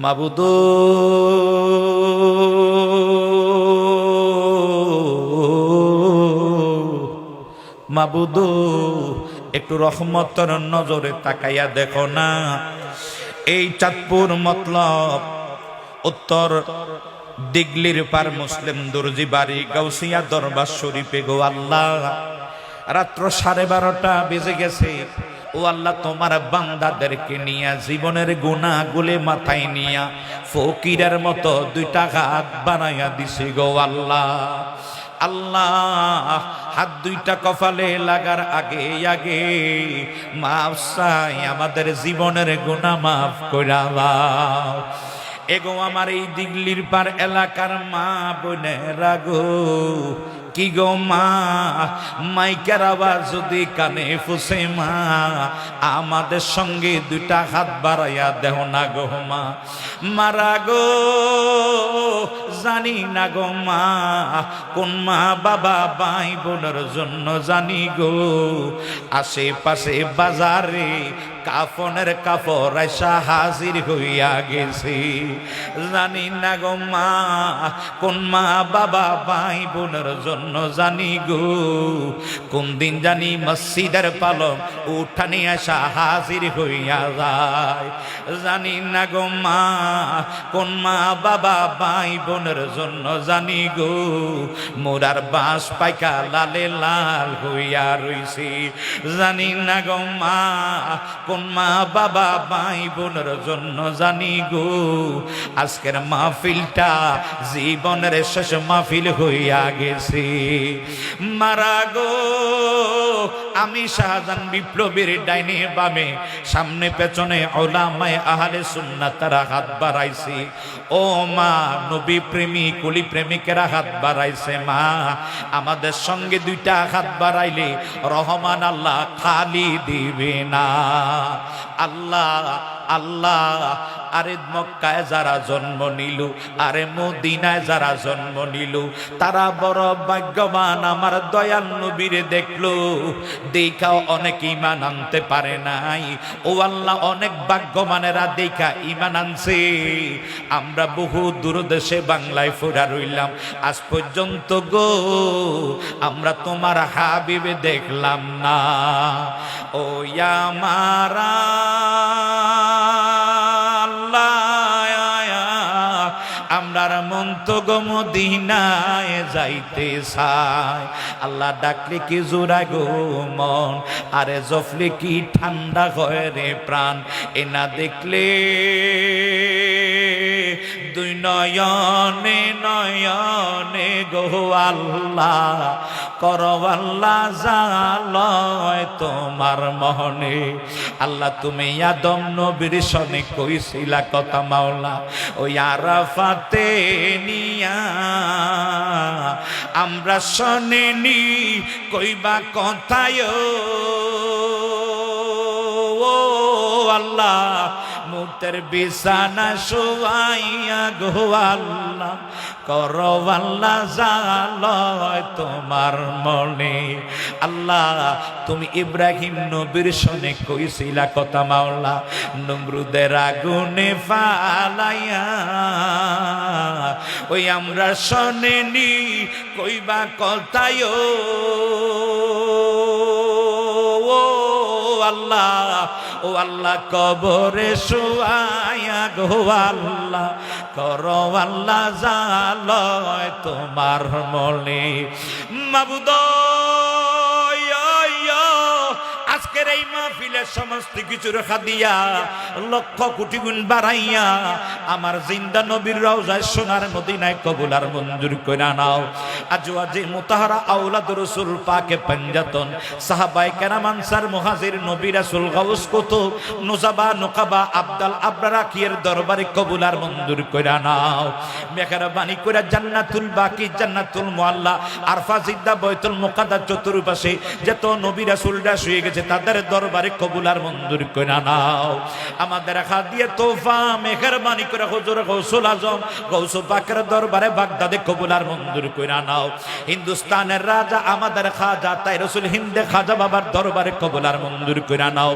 মাবুদু মাবুদু একটু রহমতের নজরে তাকাইয়া দেখো না, এই চাঁদপুর মতলব উত্তর দিগলির পার মুসলিম দর্জি বাড়ি গাউসিয়া দরবার শরীফে গো আল্লাহ, রাত্র 12:30 বেজে গেছে। ও আল্লাহ, তোমার বান্দাদেরকে নিয়া জীবনের গুনাহগুলি মাথায় নিয়া ফকিরের মতো 2টা হাত বানাইয়া দিছি গো আল্লাহ। আল্লাহ, হাত 2টা কপালে লাগার আগে আগে মাফ চাই, আমাদের জীবনের গুনাহ মাফ কইরা দাও। এগো আমার এই দিগলির পার এলাকার মা বোনেরা গো, কি গো মা, মাইকের আওয়াজ যদি কানে ফুসে মা, আমাদের সঙ্গে 2টা হাত বাড়াইয়া দেহ না গো মা। মারা গো জানি না গো মা, কোন মা বাবা ভাই বোনের জন্য জানি গো, আশেপাশে বাজারে কাফনের কাপড় আইসা হাজির হইয়া গেছে। জানি না গো মা, কোন মা বাবা ভাই বোনের জন্য জানি গো, কোন দিন জানি মসজিদের পালং উঠানি আইসা হাজির হইয়া যায়। জানি না গো মা, কোন মা বাবা ভাই বোনের জন্য জানি গো, মোরার বাঁশ পাইকা লালে লাল হইয়া রইছি। জানি না গো মা, কোন মা বাবা ভাই বোনের জন্য জানি গো, আজকের মাহফিলটা জীবনের শেষ মাহফিল হইয়া গেছে। মারা গো, আমি শাহজাহান বিপ্লবীর ডাইনে বামে সামনে পেছনে উলামায়ে আহলে সুন্নাত তারা হাত বাড়াইছি। ও মা, নবী প্রেমী কুলি প্রেমিকেরা হাত বাড়াইছে। মা, আমাদের সঙ্গে 2টা হাত বাড়াইলে রহমান আল্লাহ খালি দিবে না। আল্লাহ আল্লাহ, আরে মক্কায় যারা জন্ম নিল, আরে মদিনায় যারা জন্ম নিল, তারা বড় ভাগ্যবান। আমার দয়াল নবীরে দেখলো, দেখাও অনেক ঈমান আনতে পারে নাই। ও আল্লাহ, অনেক ভাগ্যবানেরা দেখা ঈমান আনছে। আমরা বহু দূর দেশে বাংলায় ফুরা রইলাম, আজ পর্যন্ত গো আমরা তোমার হাবিবে দেখলাম না। ও আমারা আমরার মন তো গো মদিনায় যাইতে চায়। আল্লাহ ডাকলে কি জোড়া গো মন, আরে জফলে কি ঠান্ডা হয় রে প্রাণ। এনা দেখলে 2 নয়নে নয়নে গো আল্লাহ, করো আল্লাহ জালয় তোমার মহনে। আল্লাহ, তুমি আদম নবীর সনে কইছিলা কথা মাওলা, ওই আরাফাতে নিয়া আমরা শোনেনি কইবা কথায়। ও আল্লাহ, মুতের বিছানা শোয়াইয়া গো আল্লাহ, করো আল্লাহ জালয় তোমার মনে। আল্লাহ, তুমি ইব্রাহিম নবীর সনে কইছিলা কথা মাওলা, নমরুদের আগুনে ফালাইয়া, ওই আমরা শোনেনি কইবা কথায়। ও আল্লাহ, ও আল্লাহ, কবরে শুয়াইয়া গো আল্লাহ, করো আল্লাহ জালয় তোমার মনে। মাবুদ, আজকের এই মাহফিলের সমস্ত কিছু রেখা দিয়া লক্ষ কোটি গুণ বাড়াইয়া আমার জিন্দা নবীর রওজায় সোনার মদিনায় কবুল আর মঞ্জুর কইরা নাও। আজওয়াজে মুতাহারা আওলাদ রাসূল পাকে পঞ্জাতন সাহাবায়ে কেরাম আনসার মুহাজির নবী রাসূল গাউস কুতুব নুজাবা নুকাবা আব্দাল আবরাকিয়ের দরবারে কবুল আর মঞ্জুর কইরা নাও। মেহরবানি কইরা জান্নাতুল বাকি, জান্নাতুল মুআল্লা, আরফা জিদ্দা, বাইতুল মুকাদ্দাস চতুর্পাশে যত নবী রাসূলরা শুয়ে গেছে তাদের দরবারে কবুল আর মঞ্জুর করে নাও। আমাদের হাদিয়া তোফা মেহেরবানি করে হুজুর গৌসুল আজম গৌস পাকের দরবারে বাগদাদে কবুল আর মঞ্জুর করে নাও। হিন্দুস্তানের রাজা আমাদের খাজা তাই রসুল হিন্দে খাজা বাবার দরবারে কবুল আর মঞ্জুর করে নাও।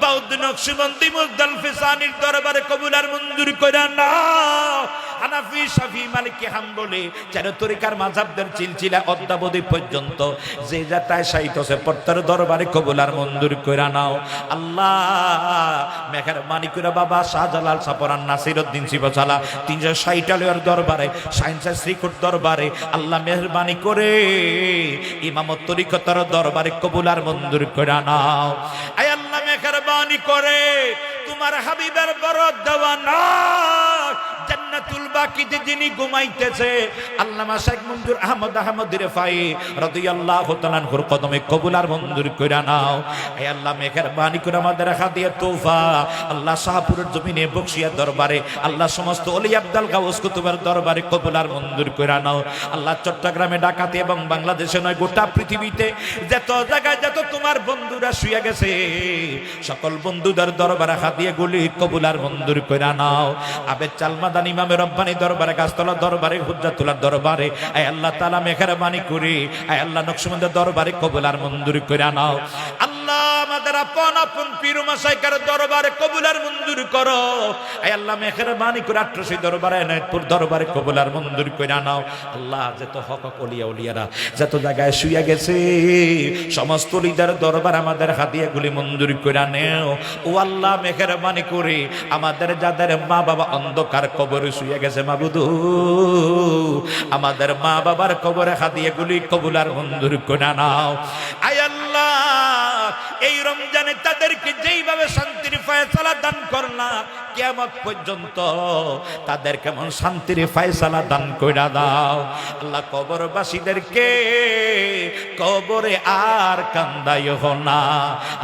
বাউদ্দিন নকশবন্দি মুজদাল ফিসানির দরবারে কবুল আর মঞ্জুর করে নাও। হানাফি শাফি মালিকি হাম্বলি চার তরিকার মাযহাবদের চিলচিলা অদ্যাবধি পর্যন্ত যে যাতায় সাইতছে পত্তর দরবারে কবুল আর মঞ্জুর কইরা নাও। আল্লাহ মেহেরবানি করে বাবা শাহজালাল সাপরান নাসিরউদ্দিন শিবচালা 360 আলিয়ার দরবারে সায়েন্সের শ্রীকুট দরবারে আল্লাহ মেহেরবানি করে ইমামত তরিকতর দরবারে কবুল আর মঞ্জুর কইরা নাও। আয় আল্লাহ মেহেরবানি করে তোমার হাবিবের বরদ দেওয়ানা জান্নাতুল বাকিতে যিনি ঘুমাইতেছে আল্লামা শেখ মঞ্জুর আহমদ আহমদ রিফাই রাদিয়াল্লাহু তাআলা আনহুর কদমে কবুল আর মঞ্জুর কইরা নাও। হে আল্লাহ মেহেরবানি করে আমাদের হাদিয়া তোফা আল্লাহ শাহপুরের জমিনে বকশিয়া দরবারে আল্লাহ সমস্ত ওলি আব্দুল গাউস কুতুবের দরবারে কবুল আর মঞ্জুর কইরা নাও। আল্লাহ চট্টগ্রামে ডাকাতে এবং বাংলাদেশে নয় গোটা পৃথিবীতে যত জায়গায় যত তোমার বন্ধুরা শুয়ে গেছে সকল বন্ধুদের দরবারে হাদিয়া গুলি কবুল আর মঞ্জুর কইরা নাও। আবে চালমাদান ইমামে রব্বানি দরবারে গাছতলা দরবারে হুজ্জাতুল্লাহ দরবারে আয় আল্লাহ তাআলা মেহেরবানি করে আয় আল্লাহ নকশবন্দের দরবারে কবুল আর মঞ্জুর কইরা নাও। আল্লাহ আমাদের আপন আপন পীর মাশায়েখের দরবারে কবুল আর মঞ্জুর করো। আয় আল্লাহ মেহেরবানি করে আট্রসি দরবারে এনায়েতপুর দরবারে কবুল আর মঞ্জুর কইরা নাও। আল্লাহ যত হক ওলিয়া উলিয়ারা যত জায়গায় শুয়ে গেছে সমস্ত ওলিদের দরবার আমাদের হাদিয়াগুলি মঞ্জুর কইরা নেও। ও আল্লাহ মেহেরবানি করে আমাদের যাদের মা বাবা অন্ধকার কবরে শুয়ে গেছে মাবুদু আমাদের মা বাবার কবরে হাদিয়াগুলি কবুল আর মঞ্জুর করে নাও। আয় আল্লাহ এই রমজানে তাদেরকে যেইভাবে শান্তির ফয়সালা দান করলা কিয়ামত পর্যন্ত তাদের কেমন শান্তির ফয়সালা দান কইরা দাও। আল্লাহ কবরবাসীদেরকে কবরে আর কান্দাইও না।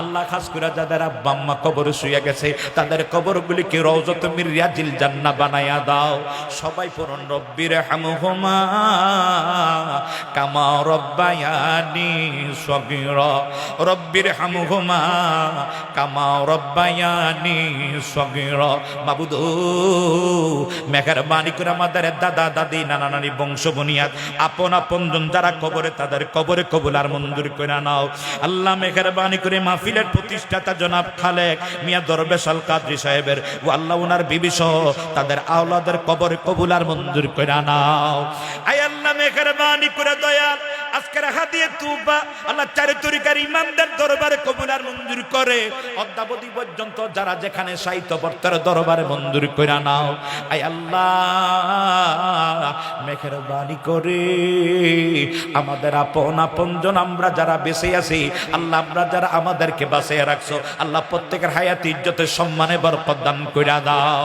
আল্লাহ খাস করে যাদের আব্বা আম্মা কবরে শুয়ে গেছে তাদের কবরগুলিকে রওজাত মির রিয়াজিল জান্নাহ বানায়া দাও। সবাই পড়ুন রব্বির হামহুমা কামা রব্বায়ানি সগীরা রব্বির হামহুমা কামা রব্বায়ানি সগীরা। মাবুদ মেহেরবানি করে আমাদের দাদা দাদি নানা নানি বংশ বুনিয়াদ আপন আপনজন যারা কবরে তাদের কবরে কবুল আর মঞ্জুর করে নাও। আল্লাহ মেহেরবানি করে মাহফিলের প্রতিষ্ঠাতা জনাব খালেক মিয়া দরবেশ আল কাদরি সাহেবের ও আল্লাহ ওনার বিবি সহ তাদের আওলাদের কবরে কবুল আর মঞ্জুর করে নাও। আয় আল্লাহ মেহেরবানি করে দয়াল আজকের হাদিয়া তুবা আল্লাহ চারি তরিকার ইমামদের দরবারে কবুল আর মঞ্জুর করে অদ্যাবধি পর্যন্ত যারা যেখানে সাহিত্য বর্তার দরবারে মঞ্জুর করে নাও। আয় আল্লাহ মেহেরবানি করে আমাদের আপন আপনজন আমরা যারা বেঁচে আছি আল্লাহ আমরা যারা আমাদেরকে বাঁচিয়ে রাখছো আল্লাহ প্রত্যেকের হায়াত ইজ্জতে সম্মানে বরকত দান কইরা দাও।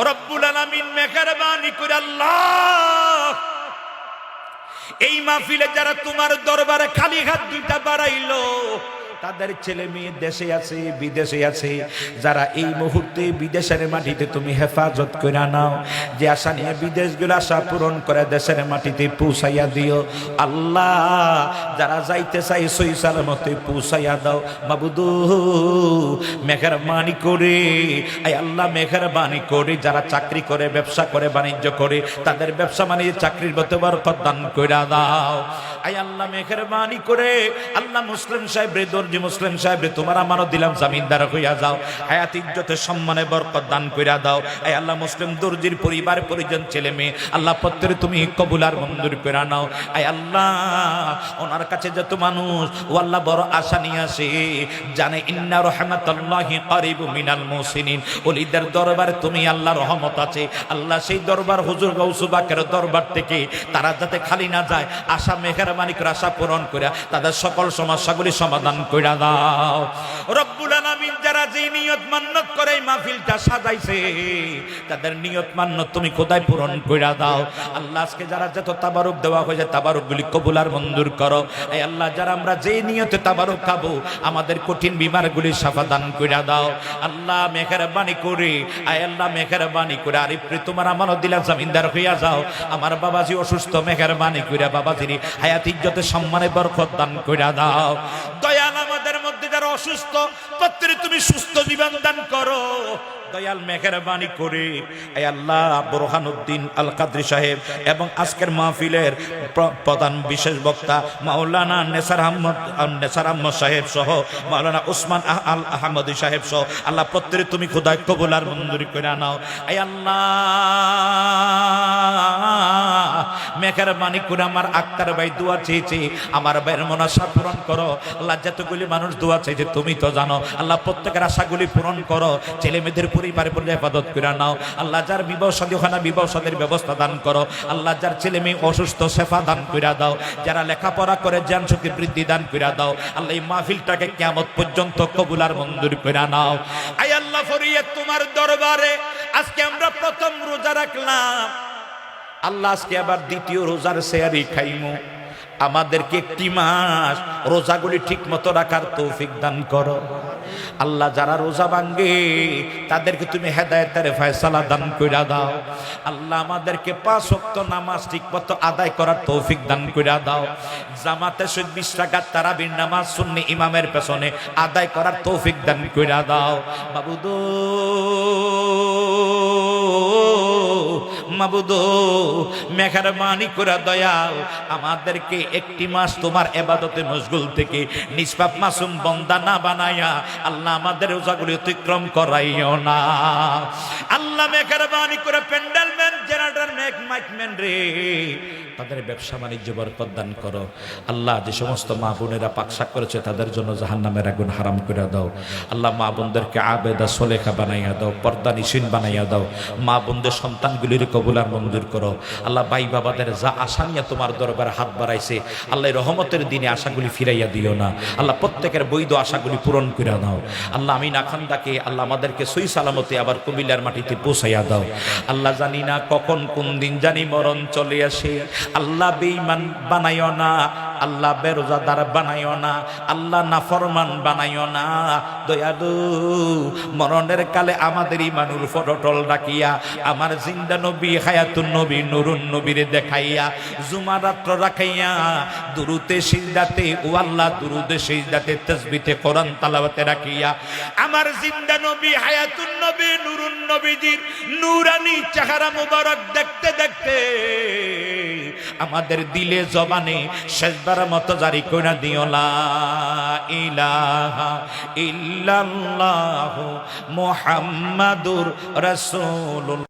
রব্বুল আলামিন মেহেরবানি করে আল্লাহ এই মাহফিলে যারা তোমার দরবারে খালি হাত দুইটা বাড়াইলো তাদের ছেলে মেয়ে দেশে আছে বিদেশে আছে যারা এই মুহূর্তে বিদেশের মাটিতে তুমি হেফাজত করে নাও। যে আশা নিয়ে বিদেশগুলো আশা পূরণ করে দেশের মাটিতে পৌঁছাইয়া দিও। আল্লাহ যারা যাইতে চাই সহি সালামতে পৌঁছাইয়া দাও। মাবুদু মেহেরবানি করে আয় আল্লাহ মেহেরবানি করে যারা চাকরি করে ব্যবসা করে বাণিজ্য করে তাদের ব্যবসা বাণিজ্য চাকরির মধ্যে বরকত দান কইরা দাও। আয় আল্লাহ মেহেরবানি করে আল্লাহ মুসলিম সাহেব রে মুসলিম সাহেব তোমার আমারও দিলাম জামিনদার হইয়া যাও হায়াত ইজ্জতে সম্মানে বরকত দান কইরা দাও। আয় আল্লাহ মুসলিম দর্জির পরিবার পরিজন ছেলে মেয়ে আল্লাহ প্রত্যেকে তুমি কবুল আর মঞ্জুর কইরা নাও। আয় আল্লাহ ওনার কাছে যত মানুষ ও আল্লাহ বড় আশা নিয়ে আসে জানে ইন্না রাহমাতুল্লাহি কারিবু মিনাল মুহসিনিন ওলিদের দরবারে তুমি আল্লাহ রহমত আছে। আল্লাহ সেই দরবার হুজুর গাউসুল বাকের দরবার থেকে তারা যাতে খালি না যায় আশা মেহেরবানি করে আশা পূরণ কইরা তাদের সকল সমস্যাগুলি সমাধান কইরা দাও। রব্বুল আলামিন যারা যে নিয়ত মান্নত করে মাহফিলটা সাজাইছে তাদের নিয়ত মান্নত তুমি খোদায় পূরণ কইরা দাও। আল্লাহ আজকে যারা যত তাবারুক দেওয়া হয়েছে তাবারুকগুলি কবুল আর মঞ্জুর করো। এই আল্লাহ যারা আমরা যে নিয়তে তাবারুক খাবো আমাদের কঠিন বিমারগুলি শাফা দান কইরা দাও। আল্লাহ মেহেরবানি করে আয় আল্লাহ মেহেরবানি করে আরিফরে তোমার আমানত দিলা জামিনদার হইয়া যাও। আমার বাবাজি অসুস্থ মেহেরবানি কইরা বাবাজির হায়াত ইজ্জতে সম্মানে বরকত দান কইরা দাও। দয়াল আমাদের মধ্যে যারা অসুস্থ, প্রত্যেকে তুমি সুস্থ জীবন দান করো দয়াল মেহেরবানি করে। আয় আল্লাহ, বুরহানুদ্দিন আল কাদরি সাহেব এবং আজকের মাহফিলের প্রধান বিশেষ বক্তা মাওলানা নেসার আহমদ সাহেব সহ মাওলানা উসমান আল আহমদী সাহেব সহ আল্লাহ প্রত্যেকে তুমি খোদায় কবুল আর মঞ্জুরি করে নাও। আয় আল্লাহ, মেহেরবানি করে আমার আক্তার ভাই দোয়া চেয়েছে, আমার ভাইয়ের মনাশা পূরণ করো। আল্লাহ, যতগুলি মানুষ দোয়া চাইছে তুমি তো জানো, আল্লাহ প্রত্যেকের আশাগুলি পূরণ করো। ছেলে মেয়েদের পরিবারে হেফাজত করে নাও। আল্লাহ, যার বিবাহ শাদী হয় না বিবাহ শাদীর ব্যবস্থা দান করো। আল্লাহ, যার ছেলে মেয়ে অসুস্থ শেফা দান করে দাও। যারা লেখাপড়া করে জ্ঞান শক্তি বৃদ্ধি দান করে দাও। আল্লাহ, এই মাহফিলটাকে কিয়ামত পর্যন্ত কবুল আর মঞ্জুর করে নাও। আয় আল্লাহ, ফরিয়াদ তোমার দরবারে। আজকে আমরা প্রথম রোজা রাখলাম, আল্লাহ আজকে আবার দ্বিতীয় রোজার সেয়ারি খাইমু। আমাদেরকে একটি মাস রোজাগুলি ঠিক মতো রাখার তৌফিক দান করো। আল্লাহ, যারা রোজা ভাঙ্গে তাদেরকে তুমি হেদায়েতের ফয়সালা দান কইরা দাও। আল্লাহ, আমাদেরকে 5 ওয়াক্ত নামাজ ঠিক মতো আদায় করার তৌফিক দান কইরা দাও। জামাতে সহিত 20 রাকাত তারাবির নামাজ সুন্নি ইমামের পেছনে আদায় করার তৌফিক দান কইরা দাও। মাবুদো, মাবুদো, মেহেরবানি করে দয়াল আমাদেরকে একটি মাস তোমার ইবাদতে মশগুল থেকে নিষ্পাপ মাসুম বান্দা না বানায়া আল্লাহ আমাদের রোজাগুলি অতিক্রম করাইও না। আল্লাহ, মেহেরবানি করে pandal man, generator man, mike man রে, তাদের ব্যবসা বাণিজ্য বরকত দান করো। আল্লাহ, যে সমস্ত মা বোনেরা পাকশাক করেছে তাদের জন্য জাহান্নামের আগুন হারাম করে দাও। আল্লাহ, মা বোনদেরকে আবেদা সলেখা বানাইয়া দাও, পর্দা নিশিন বানাইয়া দাও। মা বোনদের সন্তানগুলির কবুল আর মঞ্জুর করো। আল্লাহ, ভাই বাবাদের যা আশা নিয়ে তোমার দরবারে হাত বাড়াইছে, আল্লাহ রহমতের দিনে আশাগুলি ফিরাইয়া দিও না। আল্লাহ, প্রত্যেকের বৈধ আশাগুলি পূরণ করে দাও। আল্লাহ, আমি নাখান্দাকে আল্লাহ আমাদেরকে সই সালামতে আবার কুমিল্লার মাটিতে পৌঁছাইয়া দাও। আল্লাহ, জানি না কখন কোন দিন জানি মরণ চলে আসে। আল্লাহ, বেঈমান বানাইও না, আল্লাহ বেরোজাদার বানাইও না, আল্লাহ নাফরমান বানাইও না। দয়ালু, মরণের কালে আমাদের ইমানুল ফটল রাখিয়া আমার জিন্দা নবী হায়াতুন নবী নুরুন নবীরে দেখাইয়া জুমা রাত্র রাখাইয়া দুরুতে সিজদাতে, ও আল্লাহ দুরুদে সিজদাতে তাসবিতে কোরআন তালাওয়াতে রাখিয়া আমার জিন্দা নবী হায়াতুন নবী নুরুন নবীজির নূরানি চেহারা মুবারক দেখতে দেখতে আমাদের দিলে জবানে শেষবার মতো জারি কইরা দিও লা ইলাহা ইল্লাল্লাহু মুহাম্মাদুর রাসূলুল্লাহ।